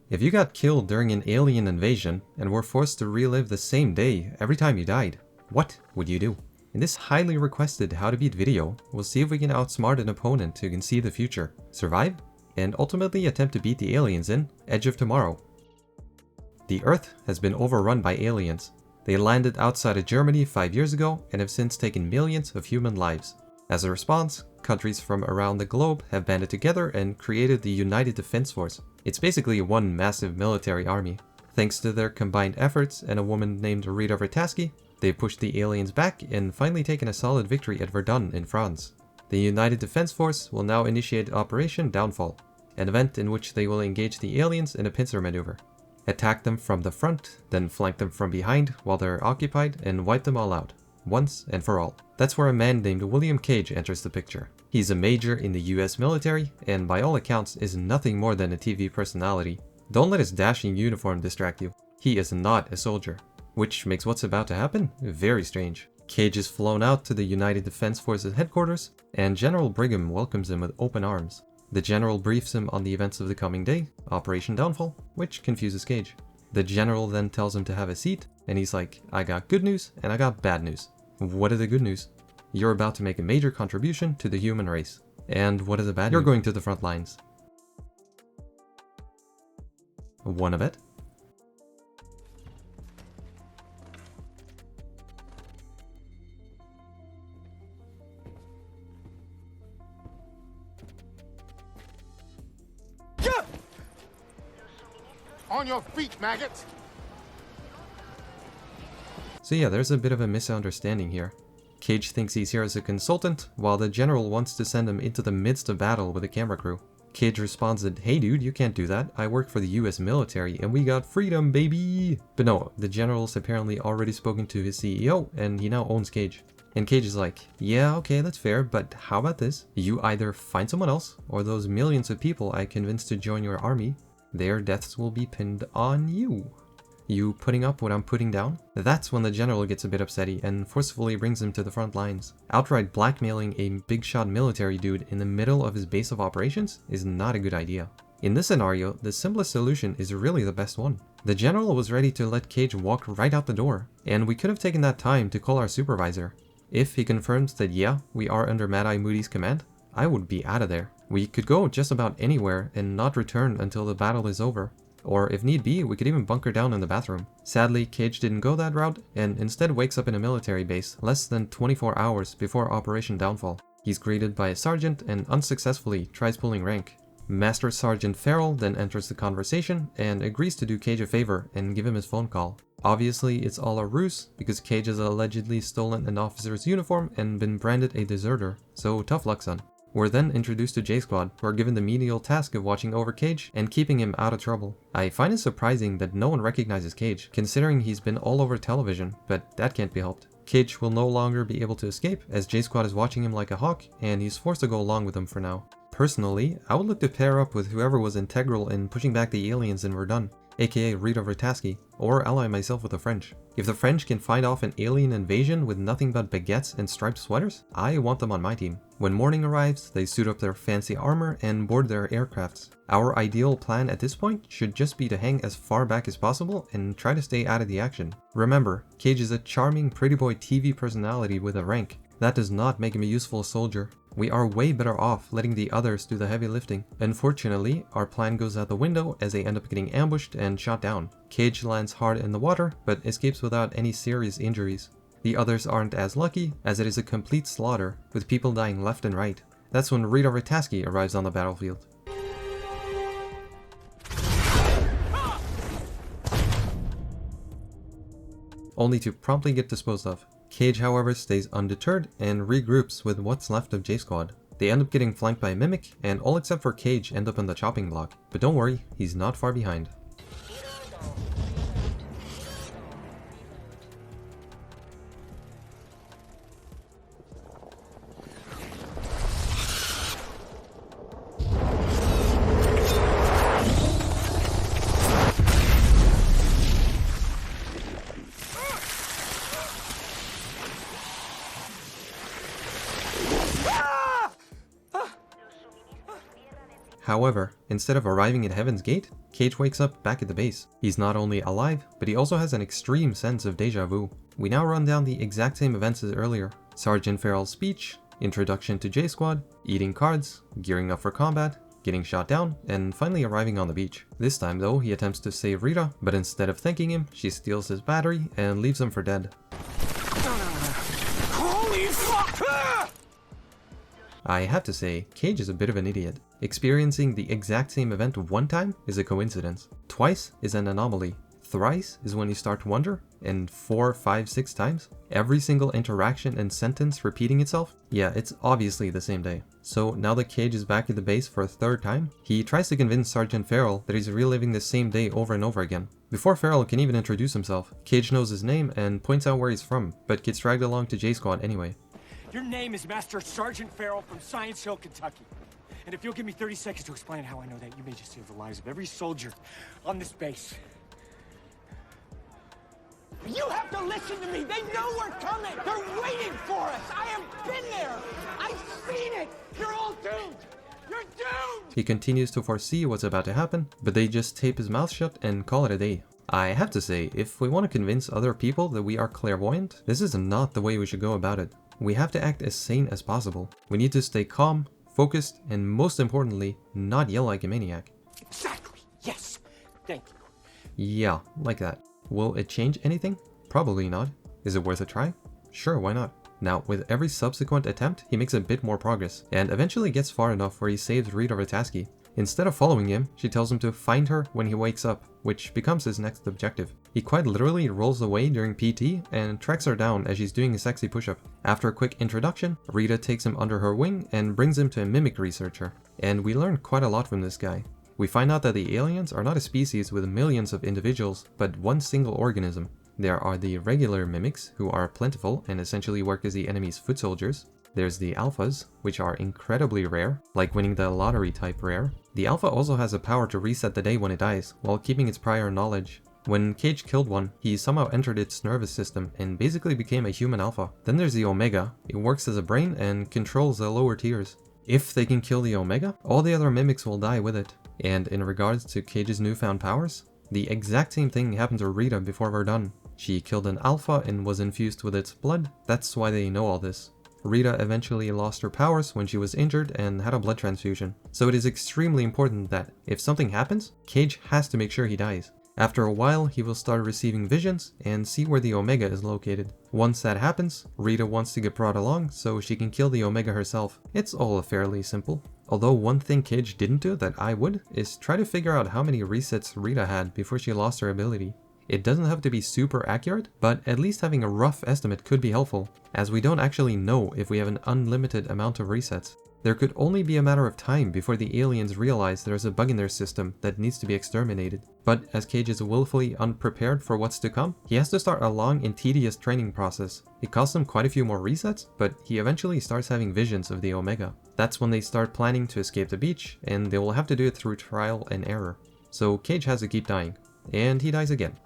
If you got killed during an alien invasion and were forced to relive the same day every time you died, what would you do? In this highly requested How to Beat video, we'll see if we can outsmart an opponent who can see the future, survive, and ultimately attempt to beat the aliens in Edge of Tomorrow. The Earth has been overrun by aliens. They landed outside of Germany 5 years ago and have since taken millions of human lives. As a response, countries from around the globe have banded together and created the United Defense Force. It's basically one massive military army. Thanks to their combined efforts and a woman named Rita Vertasky, they've pushed the aliens back and finally taken a solid victory at Verdun in France. The United Defense Force will now initiate Operation Downfall, an event in which they will engage the aliens in a pincer maneuver. Attack them from the front, then flank them from behind while they're occupied and wipe them all out, once and for all. That's where a man named William Cage enters the picture. He's a major in the US military and by all accounts is nothing more than a TV personality. Don't let his dashing uniform distract you. He is not a soldier, which makes what's about to happen very strange. Cage is flown out to the United Defense Forces headquarters and General Brigham welcomes him with open arms. The general briefs him on the events of the coming day, Operation Downfall, which confuses Cage. The general then tells him to have a seat, and he's like, I got good news and I got bad news. What are the good news? You're about to make a major contribution to the human race. And what is the bad news? You're going to the front lines. Wanna bet? On your feet, maggots! So yeah, there's a bit of a misunderstanding here. Cage thinks he's here as a consultant, while the general wants to send him into the midst of battle with a camera crew. Cage responds that, hey dude, you can't do that. I work for the US military and we got freedom, baby! But no, the general's apparently already spoken to his CEO and he now owns Cage. And Cage is like, yeah, okay, that's fair, but how about this? You either find someone else, or those millions of people I convinced to join your army, their deaths will be pinned on you. You putting up what I'm putting down? That's when the general gets a bit upsetty and forcefully brings him to the front lines. Outright blackmailing a big shot military dude in the middle of his base of operations is not a good idea. In this scenario, the simplest solution is really the best one. The general was ready to let Cage walk right out the door, and we could have taken that time to call our supervisor. If he confirms that yeah, we are under Mad Eye Moody's command, I would be out of there. We could go just about anywhere and not return until the battle is over. Or if need be, we could even bunker down in the bathroom. Sadly, Cage didn't go that route and instead wakes up in a military base less than 24 hours before Operation Downfall. He's greeted by a sergeant and unsuccessfully tries pulling rank. Master Sergeant Farrell then enters the conversation and agrees to do Cage a favor and give him his phone call. Obviously, it's all a ruse because Cage has allegedly stolen an officer's uniform and been branded a deserter, so tough luck, son. We're then introduced to J-Squad, who are given the menial task of watching over Cage and keeping him out of trouble. I find it surprising that no one recognizes Cage, considering he's been all over television, but that can't be helped. Cage will no longer be able to escape, as J-Squad is watching him like a hawk, and he's forced to go along with them for now. Personally, I would look to pair up with whoever was integral in pushing back the aliens in Verdun, aka Rita Vertasky, or ally myself with the French. If the French can fight off an alien invasion with nothing but baguettes and striped sweaters, I want them on my team. When morning arrives, they suit up their fancy armor and board their aircrafts. Our ideal plan at this point should just be to hang as far back as possible and try to stay out of the action. Remember, Cage is a charming pretty boy TV personality with a rank. That does not make him a useful soldier. We are way better off letting the others do the heavy lifting. Unfortunately, our plan goes out the window as they end up getting ambushed and shot down. Cage lands hard in the water, but escapes without any serious injuries. The others aren't as lucky, as it is a complete slaughter, with people dying left and right. That's when Rita Vertasky arrives on the battlefield. Only to promptly get disposed of. Cage, however, stays undeterred and regroups with what's left of J-Squad. They end up getting flanked by a Mimic, and all except for Cage end up on the chopping block. But don't worry, he's not far behind. However, instead of arriving at Heaven's Gate, Cage wakes up back at the base. He's not only alive, but he also has an extreme sense of deja vu. We now run down the exact same events as earlier. Sergeant Farrell's speech, introduction to J-Squad, eating cards, gearing up for combat, getting shot down, and finally arriving on the beach. This time though, he attempts to save Rita, but instead of thanking him, she steals his battery and leaves him for dead. Holy fuck! I have to say, Cage is a bit of an idiot. Experiencing the exact same event one time is a coincidence. Twice is an anomaly. Thrice is when you start to wonder, and 4, 5, 6 times, every single interaction and sentence repeating itself, yeah, it's obviously the same day. So now that Cage is back at the base for a third time, he tries to convince Sergeant Farrell that he's reliving the same day over and over again. Before Farrell can even introduce himself, Cage knows his name and points out where he's from, but gets dragged along to J-Squad anyway. Your name is Master Sergeant Farrell from Science Hill, Kentucky. And if you'll give me 30 seconds to explain how I know that, you may just save the lives of every soldier on this base. You have to listen to me. They know we're coming. They're waiting for us. I have been there. I've seen it. You're all doomed. You're doomed. He continues to foresee what's about to happen, but they just tape his mouth shut and call it a day. I have to say, if we want to convince other people that we are clairvoyant, this is not the way we should go about it. We have to act as sane as possible. We need to stay calm, focused, and most importantly, not yell like a maniac. Exactly. Yes. Thank you. Yeah, like that. Will it change anything? Probably not. Is it worth a try? Sure, why not? Now, with every subsequent attempt, he makes a bit more progress, and eventually gets far enough where he saves Rita Rataski. Instead of following him, she tells him to find her when he wakes up, which becomes his next objective. He quite literally rolls away during PT and tracks her down as she's doing a sexy push-up. After a quick introduction, Rita takes him under her wing and brings him to a mimic researcher. And we learn quite a lot from this guy. We find out that the aliens are not a species with millions of individuals, but one single organism. There are the regular mimics, who are plentiful and essentially work as the enemy's foot soldiers. There's the alphas, which are incredibly rare, like winning the lottery type rare. The alpha also has a power to reset the day when it dies, while keeping its prior knowledge. When Cage killed one, he somehow entered its nervous system and basically became a human alpha. Then there's the Omega. It works as a brain and controls the lower tiers. If they can kill the Omega, all the other mimics will die with it. And in regards to Cage's newfound powers, the exact same thing happened to Rita before we're done. She killed an alpha and was infused with its blood. That's why they know all this. Rita eventually lost her powers when she was injured and had a blood transfusion. So it is extremely important that if something happens, Cage has to make sure he dies. After a while, he will start receiving visions and see where the Omega is located. Once that happens, Rita wants to get brought along so she can kill the Omega herself. It's all fairly simple. Although one thing Cage didn't do that I would is try to figure out how many resets Rita had before she lost her ability. It doesn't have to be super accurate, but at least having a rough estimate could be helpful, as we don't actually know if we have an unlimited amount of resets. There could only be a matter of time before the aliens realize there's a bug in their system that needs to be exterminated. But as Cage is willfully unprepared for what's to come, he has to start a long and tedious training process. It costs him quite a few more resets, but he eventually starts having visions of the Omega. That's when they start planning to escape the beach, and they will have to do it through trial and error. So Cage has to keep dying. And he dies again.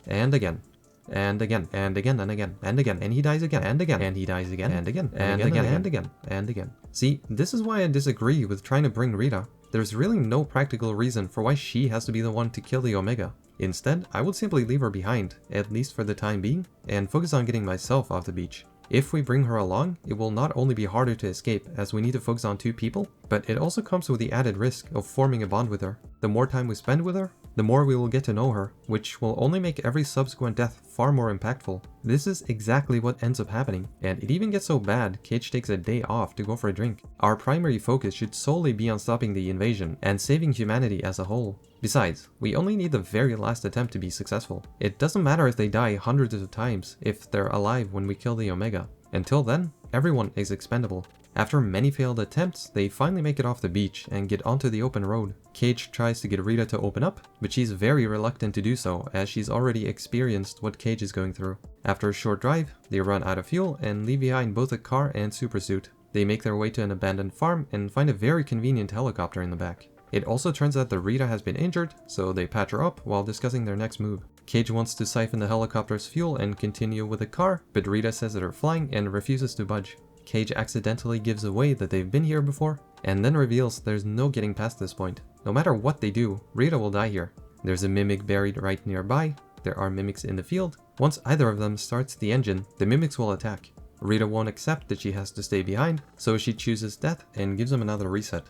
And again. And again, and again, and again, and again, and he dies again, and again, and he dies again, and again, and again, and again, and again. See, this is why I disagree with trying to bring Rita. There's really no practical reason for why she has to be the one to kill the Omega. Instead, I would simply leave her behind, at least for the time being, and focus on getting myself off the beach. If we bring her along, it will not only be harder to escape as we need to focus on 2 people, but it also comes with the added risk of forming a bond with her. The more time we spend with her, the more we will get to know her, which will only make every subsequent death far more impactful. This is exactly what ends up happening, and it even gets so bad Cage takes a day off to go for a drink. Our primary focus should solely be on stopping the invasion and saving humanity as a whole. Besides, we only need the very last attempt to be successful. It doesn't matter if they die hundreds of times if they're alive when we kill the Omega. Until then, everyone is expendable. After many failed attempts, they finally make it off the beach and get onto the open road. Cage tries to get Rita to open up, but she's very reluctant to do so as she's already experienced what Cage is going through. After a short drive, they run out of fuel and leave behind both a car and supersuit. They make their way to an abandoned farm and find a very convenient helicopter in the back. It also turns out that Rita has been injured, so they patch her up while discussing their next move. Cage wants to siphon the helicopter's fuel and continue with the car, but Rita says that they're flying and refuses to budge. Cage accidentally gives away that they've been here before, and then reveals there's no getting past this point. No matter what they do, Rita will die here. There's a mimic buried right nearby. There are mimics in the field. Once either of them starts the engine, the mimics will attack. Rita won't accept that she has to stay behind, so she chooses death and gives them another reset.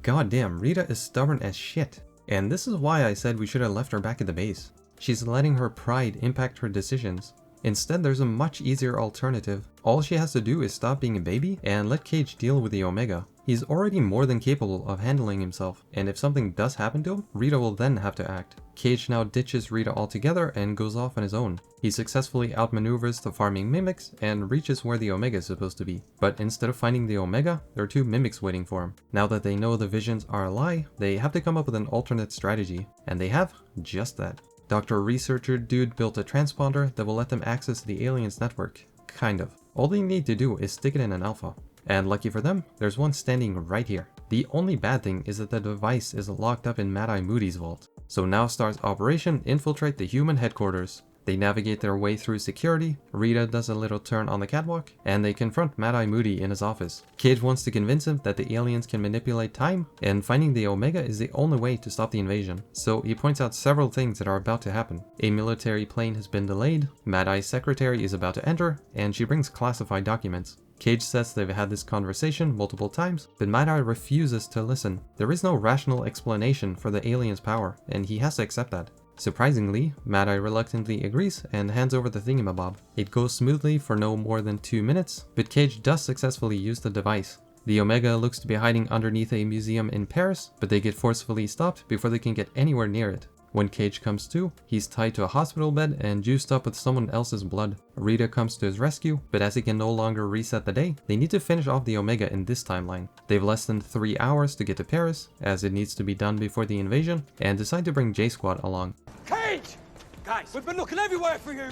God damn, Rita is stubborn as shit. And this is why I said we should have left her back at the base. She's letting her pride impact her decisions. Instead, there's a much easier alternative. All she has to do is stop being a baby and let Cage deal with the Omega. He's already more than capable of handling himself, and if something does happen to him, Rita will then have to act. Cage now ditches Rita altogether and goes off on his own. He successfully outmaneuvers the farming mimics and reaches where the Omega is supposed to be. But instead of finding the Omega, there are two mimics waiting for him. Now that they know the visions are a lie, they have to come up with an alternate strategy, and they have just that. Dr. Researcher Dude built a transponder that will let them access the aliens' network. Kind of. All they need to do is stick it in an alpha. And lucky for them, there's one standing right here. The only bad thing is that the device is locked up in Mad-Eye Moody's vault. So now starts Operation Infiltrate the Human Headquarters. They navigate their way through security, Rita does a little turn on the catwalk, and they confront Mad-Eye Moody in his office. Cage wants to convince him that the aliens can manipulate time, and finding the Omega is the only way to stop the invasion. So he points out several things that are about to happen. A military plane has been delayed, Mad-Eye's secretary is about to enter, and she brings classified documents. Cage says they've had this conversation multiple times, but Mad-Eye refuses to listen. There is no rational explanation for the aliens' power, and he has to accept that. Surprisingly, Mad-Eye reluctantly agrees and hands over the thingamabob. It goes smoothly for no more than 2 minutes, but Cage does successfully use the device. The Omega looks to be hiding underneath a museum in Paris, but they get forcefully stopped before they can get anywhere near it. When Cage comes to, he's tied to a hospital bed and juiced up with someone else's blood. Rita comes to his rescue, but as he can no longer reset the day, they need to finish off the Omega in this timeline. They've less than 3 hours to get to Paris, as it needs to be done before the invasion, and decide to bring J-Squad along. Cage! Guys, We've been looking everywhere for you!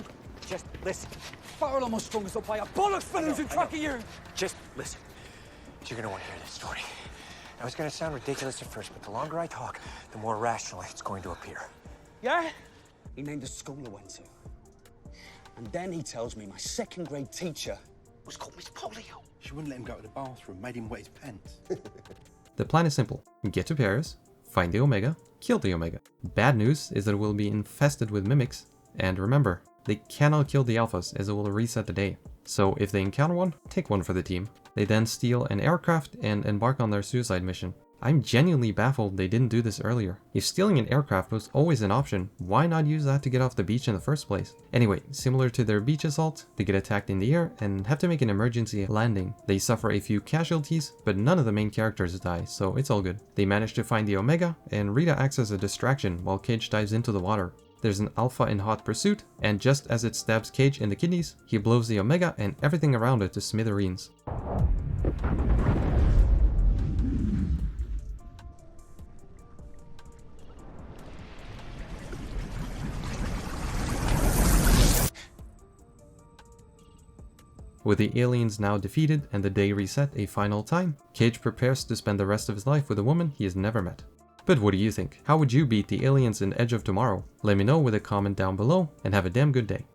just listen. Barrel almost strung us up by a bollocks for losing track of you! Just listen. You're gonna want to hear this story. Now, it's gonna sound ridiculous at first, but the longer I talk, the more rational it's going to appear. Yeah? He named the school I went to. And then he tells me my second grade teacher was called Miss Polio. She wouldn't let him go to the bathroom, made him wet his pants. The plan is simple. Get to Paris, find the Omega, kill the Omega. Bad news is that it will be infested with mimics, and remember, they cannot kill the Alphas as it will reset the day. So if they encounter one, take one for the team. They then steal an aircraft and embark on their suicide mission. I'm genuinely baffled they didn't do this earlier. If stealing an aircraft was always an option, why not use that to get off the beach in the first place? Anyway, similar to their beach assault, they get attacked in the air and have to make an emergency landing. They suffer a few casualties, but none of the main characters die, so it's all good. They manage to find the Omega, and Rita acts as a distraction while Cage dives into the water. There's an Alpha in hot pursuit, and just as it stabs Cage in the kidneys, he blows the Omega and everything around it to smithereens. With the aliens now defeated and the day reset a final time, Cage prepares to spend the rest of his life with a woman he has never met. But what do you think? How would you beat the aliens in Edge of Tomorrow? Let me know with a comment down below, and have a damn good day.